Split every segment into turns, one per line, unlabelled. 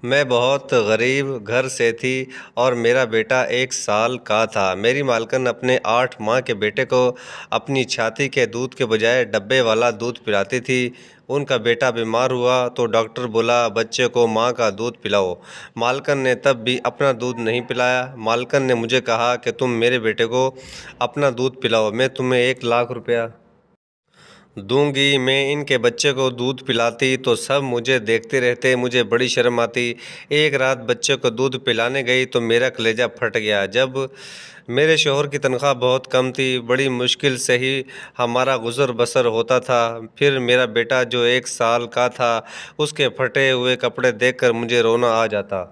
میں بہت غریب گھر سے تھی اور میرا بیٹا 1 سال کا تھا۔ میری مالکن اپنے 8 ماہ کے بیٹے کو اپنی چھاتی کے دودھ کے بجائے ڈبے والا دودھ پلاتی تھی۔ ان کا بیٹا بیمار ہوا تو ڈاکٹر بولا بچے کو ماں کا دودھ پلاؤ۔ مالکن نے تب بھی اپنا دودھ نہیں پلایا۔ مالکن نے مجھے کہا کہ تم میرے بیٹے کو اپنا دودھ پلاؤ، میں تمہیں 1 لاکھ روپیہ دوں گی۔ میں ان کے بچے کو دودھ پلاتی تو سب مجھے دیکھتے رہتے، مجھے بڑی شرم آتی۔ ایک رات بچے کو دودھ پلانے گئی تو میرا کلیجہ پھٹ گیا۔ جب میرے شوہر کی تنخواہ بہت کم تھی، بڑی مشکل سے ہی ہمارا گزر بسر ہوتا تھا، پھر میرا بیٹا جو 1 سال کا تھا، اس کے پھٹے ہوئے کپڑے دیکھ کر مجھے رونا آ جاتا۔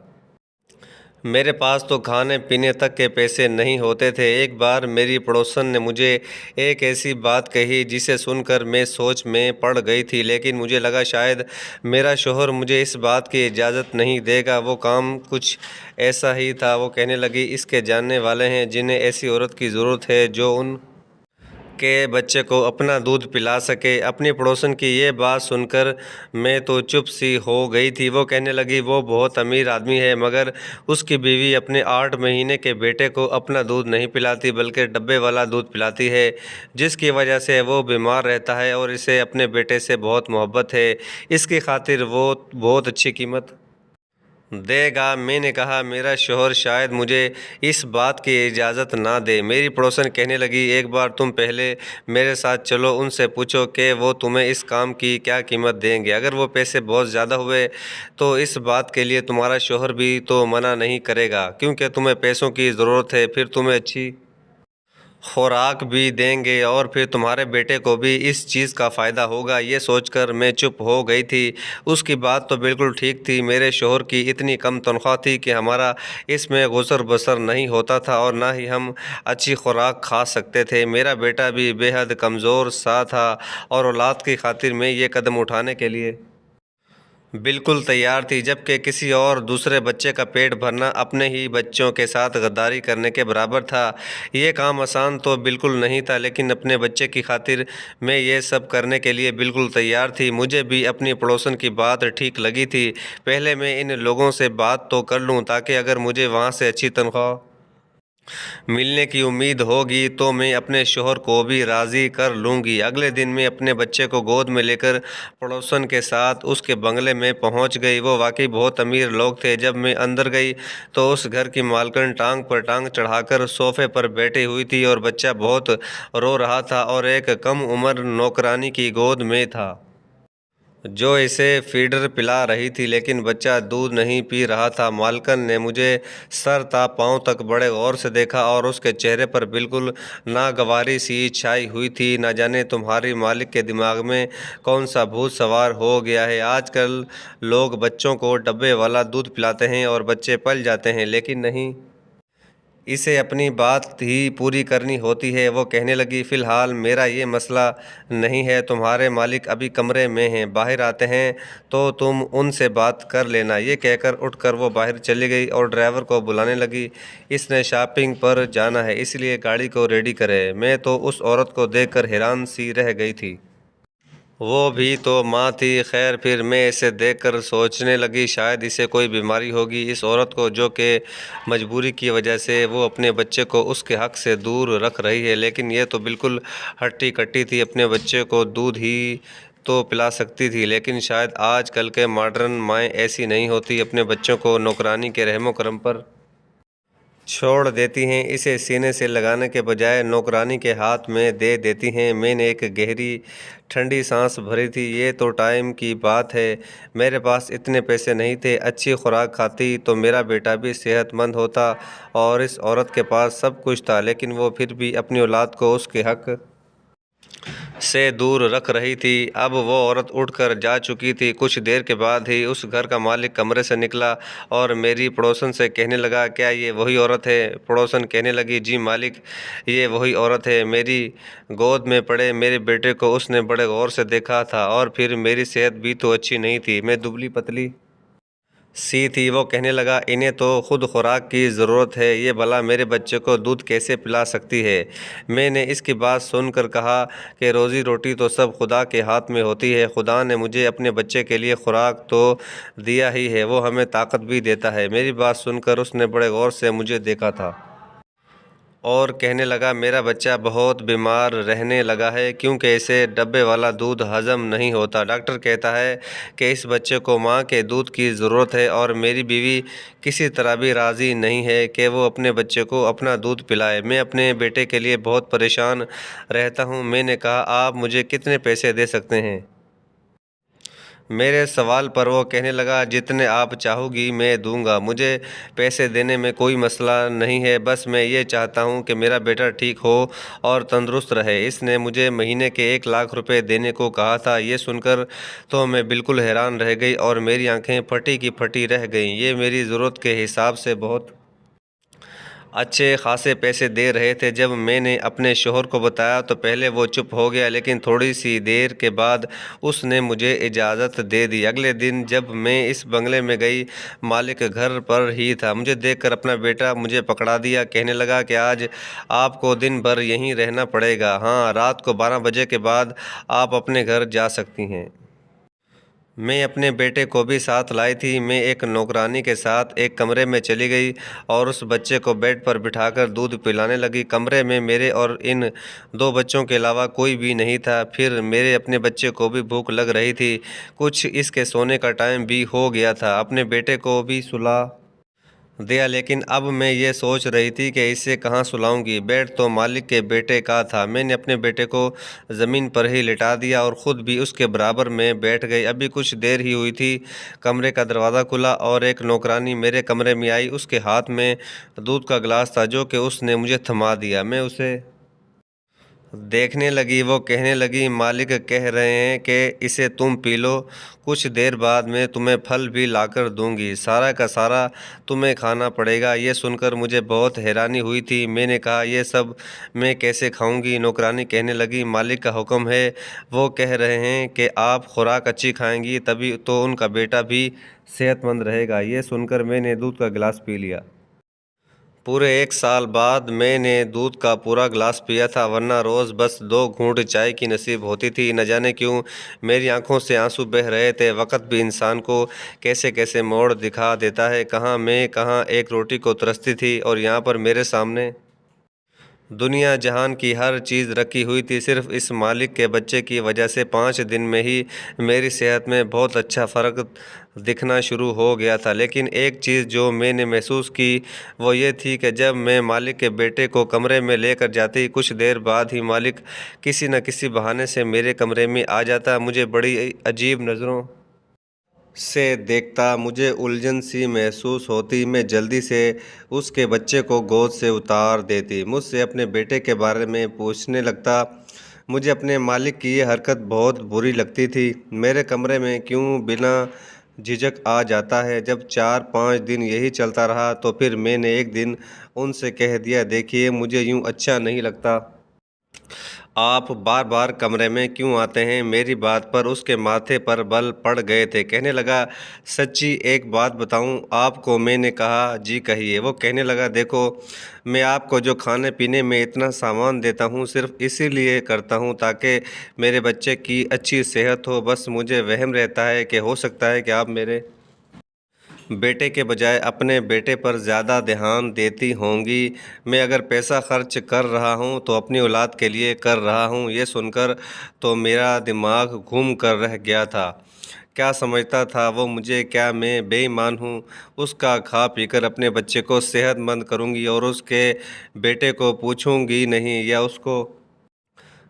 میرے پاس تو کھانے پینے تک کے پیسے نہیں ہوتے تھے۔ ایک بار میری پڑوسن نے مجھے ایک ایسی بات کہی جسے سن کر میں سوچ میں پڑ گئی تھی، لیکن مجھے لگا شاید میرا شوہر مجھے اس بات کی اجازت نہیں دے گا۔ وہ کام کچھ ایسا ہی تھا۔ وہ کہنے لگی، اس کے جاننے والے ہیں جنہیں ایسی عورت کی ضرورت ہے جو ان کے بچے کو اپنا دودھ پلا سکے۔ اپنی پڑوسن کی یہ بات سن کر میں تو چپ سی ہو گئی تھی۔ وہ کہنے لگی، وہ بہت امیر آدمی ہے مگر اس کی بیوی اپنے 8 مہینے کے بیٹے کو اپنا دودھ نہیں پلاتی بلکہ ڈبے والا دودھ پلاتی ہے، جس کی وجہ سے وہ بیمار رہتا ہے اور اسے اپنے بیٹے سے بہت محبت ہے۔ اس کی خاطر وہ بہت اچھی قیمت دے گا۔ میں نے کہا، میرا شوہر شاید مجھے اس بات کی اجازت نہ دے۔ میری پڑوسن کہنے لگی، ایک بار تم پہلے میرے ساتھ چلو، ان سے پوچھو کہ وہ تمہیں اس کام کی کیا قیمت دیں گے۔ اگر وہ پیسے بہت زیادہ ہوئے تو اس بات کے لیے تمہارا شوہر بھی تو منع نہیں کرے گا، کیونکہ تمہیں پیسوں کی ضرورت ہے، پھر تمہیں اچھی خوراک بھی دیں گے اور پھر تمہارے بیٹے کو بھی اس چیز کا فائدہ ہوگا۔ یہ سوچ کر میں چپ ہو گئی تھی۔ اس کی بات تو بالکل ٹھیک تھی۔ میرے شوہر کی اتنی کم تنخواہ تھی کہ ہمارا اس میں گزر بسر نہیں ہوتا تھا اور نہ ہی ہم اچھی خوراک کھا سکتے تھے۔ میرا بیٹا بھی بے حد کمزور سا تھا اور اولاد کی خاطر میں یہ قدم اٹھانے کے لیے بالکل تیار تھی، جبکہ کسی اور دوسرے بچے کا پیٹ بھرنا اپنے ہی بچوں کے ساتھ غداری کرنے کے برابر تھا۔ یہ کام آسان تو بالکل نہیں تھا، لیکن اپنے بچے کی خاطر میں یہ سب کرنے کے لیے بالکل تیار تھی۔ مجھے بھی اپنی پڑوسن کی بات ٹھیک لگی تھی۔ پہلے میں ان لوگوں سے بات تو کر لوں، تاکہ اگر مجھے وہاں سے اچھی تنخواہ ملنے کی امید ہوگی تو میں اپنے شوہر کو بھی راضی کر لوں گی۔ اگلے دن میں اپنے بچے کو گود میں لے کر پڑوسن کے ساتھ اس کے بنگلے میں پہنچ گئی۔ وہ واقعی بہت امیر لوگ تھے۔ جب میں اندر گئی تو اس گھر کی مالکن ٹانگ پر ٹانگ چڑھا کر صوفے پر بیٹھی ہوئی تھی اور بچہ بہت رو رہا تھا اور ایک کم عمر نوکرانی کی گود میں تھا جو اسے فیڈر پلا رہی تھی، لیکن بچہ دودھ نہیں پی رہا تھا۔ مالکن نے مجھے سر تا پاؤں تک بڑے غور سے دیکھا اور اس کے چہرے پر بالکل ناگواری سی چھائی ہوئی تھی۔ نہ جانے تمہاری مالک کے دماغ میں کون سا بھوت سوار ہو گیا ہے۔ آج کل لوگ بچوں کو ڈبے والا دودھ پلاتے ہیں اور بچے پل جاتے ہیں، لیکن نہیں، اسے اپنی بات ہی پوری کرنی ہوتی ہے۔ وہ کہنے لگی، فی الحال میرا یہ مسئلہ نہیں ہے، تمہارے مالک ابھی کمرے میں ہیں، باہر آتے ہیں تو تم ان سے بات کر لینا۔ یہ کہہ کر اٹھ کر وہ باہر چلی گئی اور ڈرائیور کو بلانے لگی۔ اس نے شاپنگ پر جانا ہے، اس لیے گاڑی کو ریڈی کرے۔ میں تو اس عورت کو دیکھ کر حیران سی رہ گئی تھی۔ وہ بھی تو ماں تھی۔ خیر، پھر میں اسے دیکھ کر سوچنے لگی شاید اسے کوئی بیماری ہوگی۔ اس عورت کو جو کہ مجبوری کی وجہ سے وہ اپنے بچے کو اس کے حق سے دور رکھ رہی ہے، لیکن یہ تو بالکل ہٹی کٹی تھی، اپنے بچے کو دودھ ہی تو پلا سکتی تھی۔ لیکن شاید آج کل کے ماڈرن مائیں ایسی نہیں ہوتی، اپنے بچوں کو نوکرانی کے رحم و کرم پر چھوڑ دیتی ہیں، اسے سینے سے لگانے کے بجائے نوکرانی کے ہاتھ میں دے دیتی ہیں۔ میں نے ایک گہری ٹھنڈی سانس بھری تھی۔ یہ تو ٹائم کی بات ہے، میرے پاس اتنے پیسے نہیں تھے۔ اچھی خوراک کھاتی تو میرا بیٹا بھی صحت مند ہوتا، اور اس عورت کے پاس سب کچھ تھا، لیکن وہ پھر بھی اپنی اولاد کو اس کے حق سے دور رکھ رہی تھی۔ اب وہ عورت اٹھ کر جا چکی تھی۔ کچھ دیر کے بعد ہی اس گھر کا مالک کمرے سے نکلا اور میری پڑوسن سے کہنے لگا، کیا یہ وہی عورت ہے؟ پڑوسن کہنے لگی، جی مالک، یہ وہی عورت ہے۔ میری گود میں پڑے میرے بیٹے کو اس نے بڑے غور سے دیکھا تھا، اور پھر میری صحت بھی تو اچھی نہیں تھی، میں دبلی پتلی سی تھی۔ وہ کہنے لگا، انہیں تو خود خوراک کی ضرورت ہے، یہ بھلا میرے بچے کو دودھ کیسے پلا سکتی ہے؟ میں نے اس کی بات سن کر کہا کہ روزی روٹی تو سب خدا کے ہاتھ میں ہوتی ہے، خدا نے مجھے اپنے بچے کے لیے خوراک تو دیا ہی ہے، وہ ہمیں طاقت بھی دیتا ہے۔ میری بات سن کر اس نے بڑے غور سے مجھے دیکھا تھا اور کہنے لگا، میرا بچہ بہت بیمار رہنے لگا ہے کیونکہ اسے ڈبے والا دودھ ہضم نہیں ہوتا۔ ڈاکٹر کہتا ہے کہ اس بچے کو ماں کے دودھ کی ضرورت ہے اور میری بیوی کسی طرح بھی راضی نہیں ہے کہ وہ اپنے بچے کو اپنا دودھ پلائے۔ میں اپنے بیٹے کے لیے بہت پریشان رہتا ہوں۔ میں نے کہا، آپ مجھے کتنے پیسے دے سکتے ہیں؟ میرے سوال پر وہ کہنے لگا، جتنے آپ چاہو گی میں دوں گا، مجھے پیسے دینے میں کوئی مسئلہ نہیں ہے، بس میں یہ چاہتا ہوں کہ میرا بیٹا ٹھیک ہو اور تندرست رہے۔ اس نے مجھے مہینے کے 1 لاکھ روپے دینے کو کہا تھا۔ یہ سن کر تو میں بالکل حیران رہ گئی اور میری آنکھیں پھٹی کی پھٹی رہ گئیں۔ یہ میری ضرورت کے حساب سے بہت اچھے خاصے پیسے دے رہے تھے۔ جب میں نے اپنے شوہر کو بتایا تو پہلے وہ چپ ہو گیا، لیکن تھوڑی سی دیر کے بعد اس نے مجھے اجازت دے دی۔ اگلے دن جب میں اس بنگلے میں گئی، مالک گھر پر ہی تھا۔ مجھے دیکھ کر اپنا بیٹا مجھے پکڑا دیا، کہنے لگا کہ آج آپ کو دن بھر یہیں رہنا پڑے گا، ہاں، رات کو 12 بجے کے بعد آپ اپنے گھر جا سکتی ہیں۔ میں اپنے بیٹے کو بھی ساتھ لائی تھی۔ میں ایک نوکرانی کے ساتھ ایک کمرے میں چلی گئی اور اس بچے کو بیڈ پر بٹھا کر دودھ پلانے لگی۔ کمرے میں میرے اور ان 2 بچوں کے علاوہ کوئی بھی نہیں تھا۔ پھر میرے اپنے بچے کو بھی بھوک لگ رہی تھی، کچھ اس کے سونے کا ٹائم بھی ہو گیا تھا۔ اپنے بیٹے کو بھی سلا دیا، لیکن اب میں یہ سوچ رہی تھی کہ اسے کہاں سلاؤں گی؟ بیڈ تو مالک کے بیٹے کا تھا۔ میں نے اپنے بیٹے کو زمین پر ہی لٹا دیا اور خود بھی اس کے برابر میں بیٹھ گئی۔ ابھی کچھ دیر ہی ہوئی تھی، کمرے کا دروازہ کھلا اور ایک نوکرانی میرے کمرے میں آئی۔ اس کے ہاتھ میں دودھ کا گلاس تھا جو کہ اس نے مجھے تھما دیا۔ میں اسے دیکھنے لگی۔ وہ کہنے لگی، مالک کہہ رہے ہیں کہ اسے تم پی لو، کچھ دیر بعد میں تمہیں پھل بھی لا کر دوں گی، سارا کا سارا تمہیں کھانا پڑے گا۔ یہ سن کر مجھے بہت حیرانی ہوئی تھی۔ میں نے کہا، یہ سب میں کیسے کھاؤں گی؟ نوکرانی کہنے لگی، مالک کا حکم ہے، وہ کہہ رہے ہیں کہ آپ خوراک اچھی کھائیں گی تبھی تو ان کا بیٹا بھی صحت مند رہے گا۔ یہ سن کر میں نے دودھ کا گلاس پی لیا۔ پورے 1 سال بعد میں نے دودھ کا پورا گلاس پیا تھا، ورنہ روز بس 2 گھونٹ چائے کی نصیب ہوتی تھی۔ نہ جانے کیوں میری آنکھوں سے آنسو بہہ رہے تھے۔ وقت بھی انسان کو کیسے کیسے موڑ دکھا دیتا ہے۔ کہاں میں کہاں ایک روٹی کو ترستی تھی اور یہاں پر میرے سامنے دنیا جہان کی ہر چیز رکھی ہوئی تھی۔ صرف اس مالک کے بچے کی وجہ سے 5 دن میں ہی میری صحت میں بہت اچھا فرق دکھنا شروع ہو گیا تھا۔ لیکن ایک چیز جو میں نے محسوس کی وہ یہ تھی کہ جب میں مالک کے بیٹے کو کمرے میں لے کر جاتی، کچھ دیر بعد ہی مالک کسی نہ کسی بہانے سے میرے کمرے میں آ جاتا، مجھے بڑی عجیب نظروں سے دیکھتا۔ مجھے الجھن سی محسوس ہوتی۔ میں جلدی سے اس کے بچے کو گود سے اتار دیتی، مجھ سے اپنے بیٹے کے بارے میں پوچھنے لگتا۔ مجھے اپنے مالک کی یہ حرکت بہت بری لگتی تھی۔ میرے کمرے میں کیوں بنا جھجک آ جاتا ہے؟ جب 4-5 دن یہی چلتا رہا تو پھر میں نے ایک دن ان سے کہہ دیا، دیکھیے، مجھے یوں اچھا نہیں لگتا، آپ بار بار کمرے میں کیوں آتے ہیں؟ میری بات پر اس کے ماتھے پر بل پڑ گئے تھے۔ کہنے لگا، سچی ایک بات بتاؤں آپ کو؟ میں نے کہا، جی کہیے۔ وہ کہنے لگا، دیکھو، میں آپ کو جو کھانے پینے میں اتنا سامان دیتا ہوں صرف اسی لیے کرتا ہوں تاکہ میرے بچے کی اچھی صحت ہو۔ بس مجھے وہم رہتا ہے کہ ہو سکتا ہے کہ آپ میرے بیٹے کے بجائے اپنے بیٹے پر زیادہ دھیان دیتی ہوں گی۔ میں اگر پیسہ خرچ کر رہا ہوں تو اپنی اولاد کے لیے کر رہا ہوں۔ یہ سن کر تو میرا دماغ گھوم کر رہ گیا تھا۔ کیا سمجھتا تھا وہ مجھے؟ کیا میں بے ایمان ہوں؟ اس کا کھا پی کر اپنے بچے کو صحت مند کروں گی اور اس کے بیٹے کو پوچھوں گی نہیں یا اس کو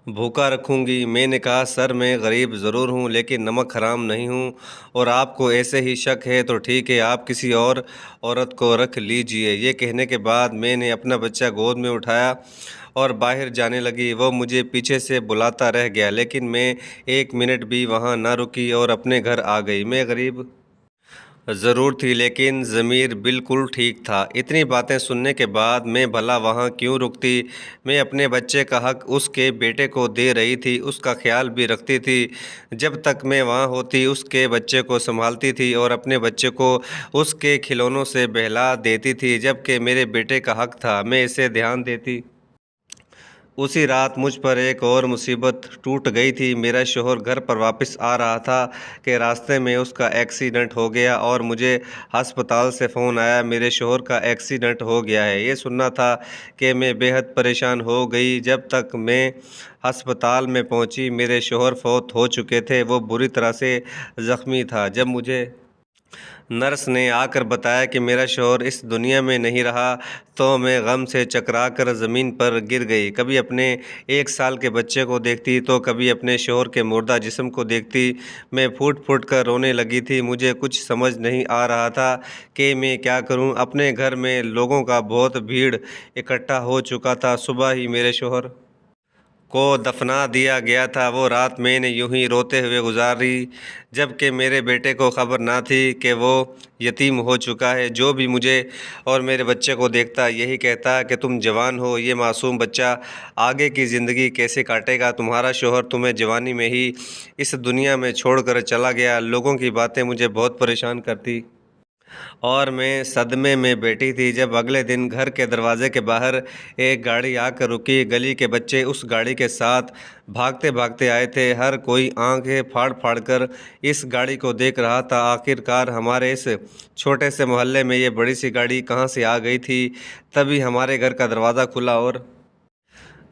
بھوکا رکھوں گی؟ میں نے کہا، سر، میں غریب ضرور ہوں لیکن نمک حرام نہیں ہوں، اور آپ کو ایسے ہی شک ہے تو ٹھیک ہے، آپ کسی اور عورت کو رکھ لیجئے۔ یہ کہنے کے بعد میں نے اپنا بچہ گود میں اٹھایا اور باہر جانے لگی۔ وہ مجھے پیچھے سے بلاتا رہ گیا لیکن میں 1 منٹ بھی وہاں نہ رکی اور اپنے گھر آ گئی۔ میں غریب ضرور تھی، لیکن ضمیر بالکل ٹھیک تھا۔ اتنی باتیں سننے کے بعد میں بھلا وہاں کیوں رکتی؟ میں اپنے بچے کا حق اس کے بیٹے کو دے رہی تھی، اس کا خیال بھی رکھتی تھی۔ جب تک میں وہاں ہوتی اس کے بچے کو سنبھالتی تھی اور اپنے بچے کو اس کے کھلونوں سے بہلا دیتی تھی، جبکہ میرے بیٹے کا حق تھا میں اسے دھیان دیتی۔ اسی رات مجھ پر ایک اور مصیبت ٹوٹ گئی تھی۔ میرا شوہر گھر پر واپس آ رہا تھا کہ راستے میں اس کا ایکسیڈنٹ ہو گیا اور مجھے ہسپتال سے فون آیا، میرے شوہر کا ایکسیڈنٹ ہو گیا ہے۔ یہ سننا تھا کہ میں بے حد پریشان ہو گئی۔ جب تک میں ہسپتال میں پہنچی میرے شوہر فوت ہو چکے تھے، وہ بری طرح سے زخمی تھا۔ جب مجھے نرس نے آ کر بتایا کہ میرا شوہر اس دنیا میں نہیں رہا تو میں غم سے چکرا کر زمین پر گر گئی۔ کبھی اپنے 1 سال کے بچے کو دیکھتی تو کبھی اپنے شوہر کے مردہ جسم کو دیکھتی۔ میں پھوٹ پھوٹ کر رونے لگی تھی۔ مجھے کچھ سمجھ نہیں آ رہا تھا کہ میں کیا کروں۔ اپنے گھر میں لوگوں کا بہت بھیڑ اکٹھا ہو چکا تھا۔ صبح ہی میرے شوہر کو دفنا دیا گیا تھا۔ وہ رات میں نے یوں ہی روتے ہوئے گزاری، جبکہ میرے بیٹے کو خبر نہ تھی کہ وہ یتیم ہو چکا ہے۔ جو بھی مجھے اور میرے بچے کو دیکھتا یہی کہتا کہ تم جوان ہو، یہ معصوم بچہ آگے کی زندگی کیسے کاٹے گا؟ تمہارا شوہر تمہیں جوانی میں ہی اس دنیا میں چھوڑ کر چلا گیا۔ لوگوں کی باتیں مجھے بہت پریشان کرتی اور میں صدمے میں بیٹھی تھی، جب اگلے دن گھر کے دروازے کے باہر ایک گاڑی آ کر رکی۔ گلی کے بچے اس گاڑی کے ساتھ بھاگتے بھاگتے آئے تھے۔ ہر کوئی آنکھیں پھاڑ پھاڑ کر اس گاڑی کو دیکھ رہا تھا۔ آخرکار ہمارے اس چھوٹے سے محلے میں یہ بڑی سی گاڑی کہاں سے آ گئی تھی؟ تبھی ہمارے گھر کا دروازہ کھلا اور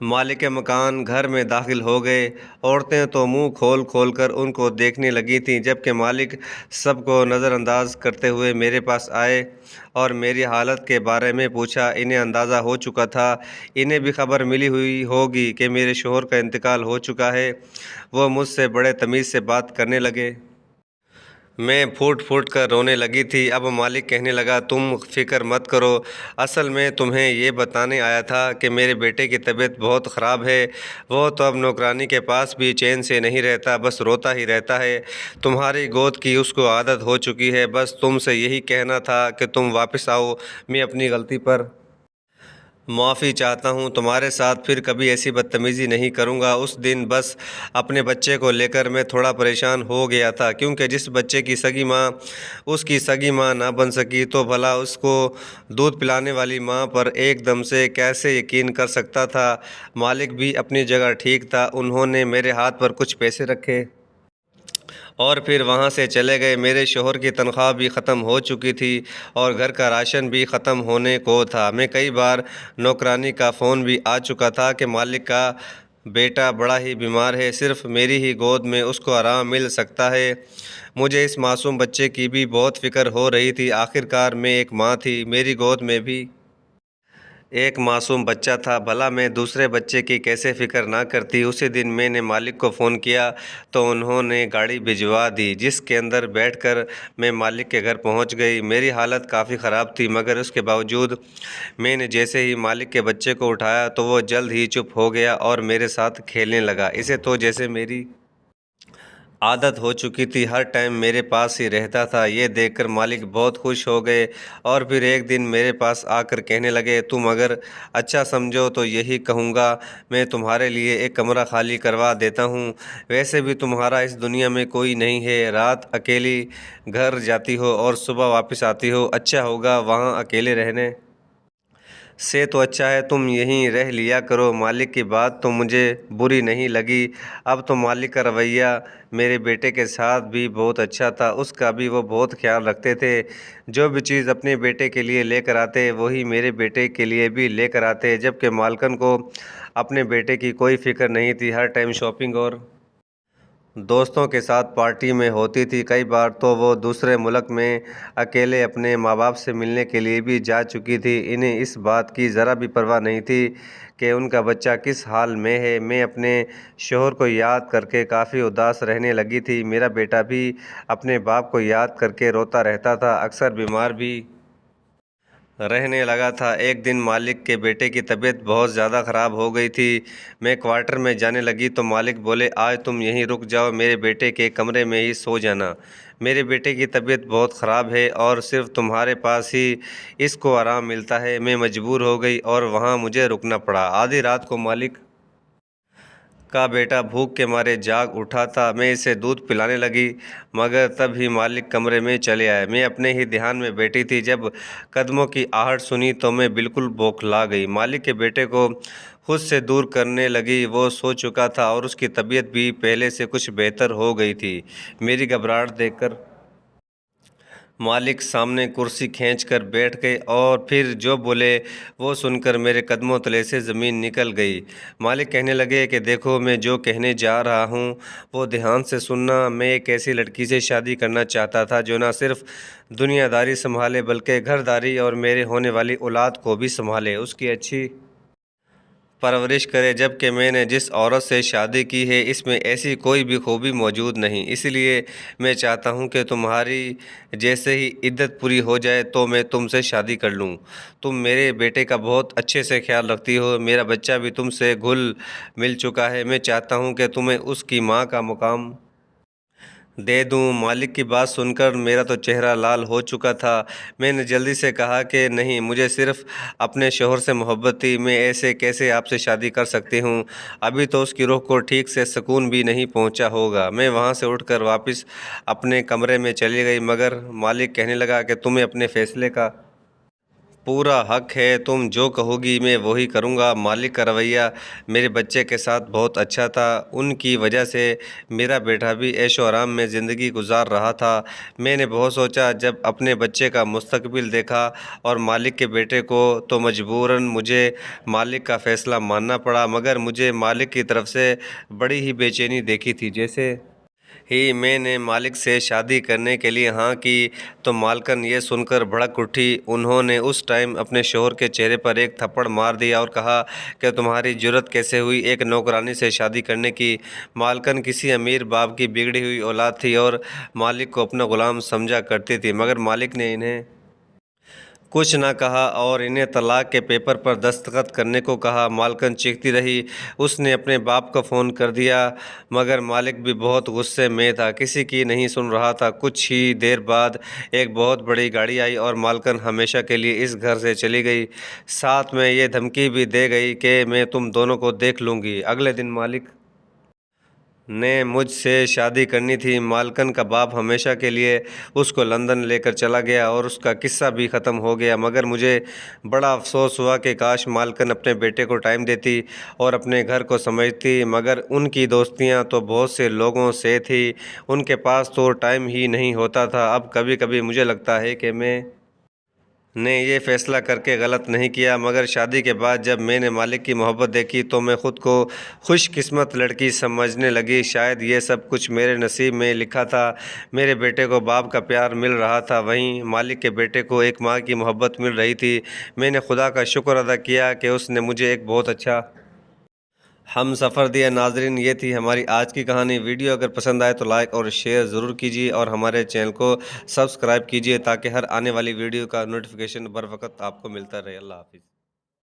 مالک مکان گھر میں داخل ہو گئے۔ عورتیں تو منہ کھول کھول کر ان کو دیکھنے لگی تھیں، جبکہ مالک سب کو نظر انداز کرتے ہوئے میرے پاس آئے اور میری حالت کے بارے میں پوچھا۔ انہیں اندازہ ہو چکا تھا، انہیں بھی خبر ملی ہوئی ہوگی کہ میرے شوہر کا انتقال ہو چکا ہے۔ وہ مجھ سے بڑے تمیز سے بات کرنے لگے۔ میں پھوٹ پھوٹ کر رونے لگی تھی۔ اب مالک کہنے لگا، تم فکر مت کرو، اصل میں تمہیں یہ بتانے آیا تھا کہ میرے بیٹے کی طبیعت بہت خراب ہے۔ وہ تو اب نوکرانی کے پاس بھی چین سے نہیں رہتا، بس روتا ہی رہتا ہے۔ تمہاری گود کی اس کو عادت ہو چکی ہے۔ بس تم سے یہی کہنا تھا کہ تم واپس آؤ۔ میں اپنی غلطی پر معافی چاہتا ہوں، تمہارے ساتھ پھر کبھی ایسی بدتمیزی نہیں کروں گا۔ اس دن بس اپنے بچے کو لے کر میں تھوڑا پریشان ہو گیا تھا، کیونکہ جس بچے کی سگی ماں اس کی سگی ماں نہ بن سکی تو بھلا اس کو دودھ پلانے والی ماں پر ایک دم سے کیسے یقین کر سکتا تھا؟ مالک بھی اپنی جگہ ٹھیک تھا۔ انہوں نے میرے ہاتھ پر کچھ پیسے رکھے اور پھر وہاں سے چلے گئے۔ میرے شوہر کی تنخواہ بھی ختم ہو چکی تھی اور گھر کا راشن بھی ختم ہونے کو تھا۔ میں کئی بار نوکرانی کا فون بھی آ چکا تھا کہ مالک کا بیٹا بڑا ہی بیمار ہے، صرف میری ہی گود میں اس کو آرام مل سکتا ہے۔ مجھے اس معصوم بچے کی بھی بہت فکر ہو رہی تھی۔ آخرکار میں ایک ماں تھی، میری گود میں بھی ایک معصوم بچہ تھا، بھلا میں دوسرے بچے کی کیسے فکر نہ کرتی؟ اسی دن میں نے مالک کو فون کیا تو انہوں نے گاڑی بھجوا دی، جس کے اندر بیٹھ کر میں مالک کے گھر پہنچ گئی۔ میری حالت کافی خراب تھی، مگر اس کے باوجود میں نے جیسے ہی مالک کے بچے کو اٹھایا تو وہ جلد ہی چپ ہو گیا اور میرے ساتھ کھیلنے لگا۔ اسے تو جیسے میری عادت ہو چکی تھی، ہر ٹائم میرے پاس ہی رہتا تھا۔ یہ دیکھ کر مالک بہت خوش ہو گئے اور پھر ایک دن میرے پاس آ کر کہنے لگے، تم اگر اچھا سمجھو تو یہی کہوں گا، میں تمہارے لیے ایک کمرہ خالی کروا دیتا ہوں۔ ویسے بھی تمہارا اس دنیا میں کوئی نہیں ہے، رات اکیلی گھر جاتی ہو اور صبح واپس آتی ہو، اچھا ہوگا وہاں اکیلے رہنے سے تو اچھا ہے تم یہیں رہ لیا کرو۔ مالک کی بات تو مجھے بری نہیں لگی۔ اب تو مالک کا رویہ میرے بیٹے کے ساتھ بھی بہت اچھا تھا، اس کا بھی وہ بہت خیال رکھتے تھے۔ جو بھی چیز اپنے بیٹے کے لیے لے کر آتے وہی میرے بیٹے کے لیے بھی لے کر آتے، جبکہ مالکن کو اپنے بیٹے کی کوئی فکر نہیں تھی۔ ہر ٹائم شاپنگ اور دوستوں کے ساتھ پارٹی میں ہوتی تھی۔ کئی بار تو وہ دوسرے ملک میں اکیلے اپنے ماں باپ سے ملنے کے لیے بھی جا چکی تھی۔ انہیں اس بات کی ذرا بھی پرواہ نہیں تھی کہ ان کا بچہ کس حال میں ہے۔ میں اپنے شوہر کو یاد کر کے کافی اداس رہنے لگی تھی۔ میرا بیٹا بھی اپنے باپ کو یاد کر کے روتا رہتا تھا، اکثر بیمار بھی رہنے لگا تھا۔ ایک دن مالک کے بیٹے کی طبیعت بہت زیادہ خراب ہو گئی تھی۔ میں کوارٹر میں جانے لگی تو مالک بولے، آج تم یہیں رک جاؤ، میرے بیٹے کے کمرے میں ہی سو جانا۔ میرے بیٹے کی طبیعت بہت خراب ہے اور صرف تمہارے پاس ہی اس کو آرام ملتا ہے۔ میں مجبور ہو گئی اور وہاں مجھے رکنا پڑا۔ آدھی رات کو مالک کا بیٹا بھوک کے مارے جاگ اٹھا تھا۔ میں اسے دودھ پلانے لگی مگر تب ہی مالک کمرے میں چلے آئے۔ میں اپنے ہی دھیان میں بیٹھی تھی، جب قدموں کی آہٹ سنی تو میں بالکل بوکھلا گئی۔ مالک کے بیٹے کو خود سے دور کرنے لگی۔ وہ سو چکا تھا اور اس کی طبیعت بھی پہلے سے کچھ بہتر ہو گئی تھی۔ میری گھبراہٹ دیکھ کر مالک سامنے کرسی کھینچ کر بیٹھ گئے اور پھر جو بولے وہ سن کر میرے قدموں تلے سے زمین نکل گئی۔ مالک کہنے لگے کہ دیکھو، میں جو کہنے جا رہا ہوں وہ دھیان سے سننا۔ میں ایک ایسی لڑکی سے شادی کرنا چاہتا تھا جو نہ صرف دنیا داری سنبھالے بلکہ گھر داری اور میرے ہونے والی اولاد کو بھی سنبھالے، اس کی اچھی پرورش کرے۔ جبکہ میں نے جس عورت سے شادی کی ہے اس میں ایسی کوئی بھی خوبی موجود نہیں۔ اس لیے میں چاہتا ہوں کہ تمہاری جیسے ہی عدت پوری ہو جائے تو میں تم سے شادی کر لوں۔ تم میرے بیٹے کا بہت اچھے سے خیال رکھتی ہو، میرا بچہ بھی تم سے گھل مل چکا ہے۔ میں چاہتا ہوں کہ تمہیں اس کی ماں کا مقام دے دوں۔ مالک کی بات سن کر میرا تو چہرہ لال ہو چکا تھا۔ میں نے جلدی سے کہا کہ نہیں، مجھے صرف اپنے شوہر سے محبت تھی۔ میں ایسے کیسے آپ سے شادی کر سکتی ہوں؟ ابھی تو اس کی روح کو ٹھیک سے سکون بھی نہیں پہنچا ہوگا۔ میں وہاں سے اٹھ کر واپس اپنے کمرے میں چلی گئی مگر مالک کہنے لگا کہ تمہیں اپنے فیصلے کا پورا حق ہے، تم جو کہو گی میں وہی کروں گا۔ مالک کا رویہ میرے بچے کے ساتھ بہت اچھا تھا۔ ان کی وجہ سے میرا بیٹا بھی عیش و آرام میں زندگی گزار رہا تھا۔ میں نے بہت سوچا جب اپنے بچے کا مستقبل دیکھا اور مالک کے بیٹے کو، تو مجبوراً مجھے مالک کا فیصلہ ماننا پڑا۔ مگر مجھے مالک کی طرف سے بڑی ہی بے چینی دیکھی تھی۔ جیسے ہی میں نے مالک سے شادی کرنے کے لیے ہاں کی تو مالکن یہ سن کر بھڑک اٹھی۔ انہوں نے اس ٹائم اپنے شوہر کے چہرے پر ایک تھپڑ مار دیا اور کہا کہ تمہاری جرأت کیسے ہوئی ایک نوکرانی سے شادی کرنے کی؟ مالکن کسی امیر باپ کی بگڑی ہوئی اولاد تھی اور مالک کو اپنا غلام سمجھا کرتی تھی، مگر مالک نے انہیں کچھ نہ کہا اور انہیں طلاق کے پیپر پر دستخط کرنے کو کہا۔ مالکن چیختی رہی۔ اس نے اپنے باپ کو فون کر دیا مگر مالک بھی بہت غصے میں تھا، کسی کی نہیں سن رہا تھا۔ کچھ ہی دیر بعد ایک بہت بڑی گاڑی آئی اور مالکن ہمیشہ کے لیے اس گھر سے چلی گئی۔ ساتھ میں یہ دھمکی بھی دے گئی کہ میں تم دونوں کو دیکھ لوں گی۔ اگلے دن مالک نے مجھ سے شادی کرنی تھی۔ مالکن کا باپ ہمیشہ کے لیے اس کو لندن لے کر چلا گیا اور اس کا قصہ بھی ختم ہو گیا، مگر مجھے بڑا افسوس ہوا کہ کاش مالکن اپنے بیٹے کو ٹائم دیتی اور اپنے گھر کو سمجھتی، مگر ان کی دوستیاں تو بہت سے لوگوں سے تھی، ان کے پاس تو ٹائم ہی نہیں ہوتا تھا۔ اب کبھی کبھی مجھے لگتا ہے کہ میں نے یہ فیصلہ کر کے غلط نہیں کیا، مگر شادی کے بعد جب میں نے مالک کی محبت دیکھی تو میں خود کو خوش قسمت لڑکی سمجھنے لگی۔ شاید یہ سب کچھ میرے نصیب میں لکھا تھا۔ میرے بیٹے کو باپ کا پیار مل رہا تھا، وہیں مالک کے بیٹے کو ایک ماں کی محبت مل رہی تھی۔ میں نے خدا کا شکر ادا کیا کہ اس نے مجھے ایک بہت اچھا ہم سفر دیا۔ ناظرین، یہ تھی ہماری آج کی کہانی۔ ویڈیو اگر پسند آئے تو لائک اور شیئر ضرور کیجیے اور ہمارے چینل کو سبسکرائب کیجیے تاکہ ہر آنے والی ویڈیو کا نوٹیفیکیشن بر وقت آپ کو ملتا رہے۔ اللہ حافظ۔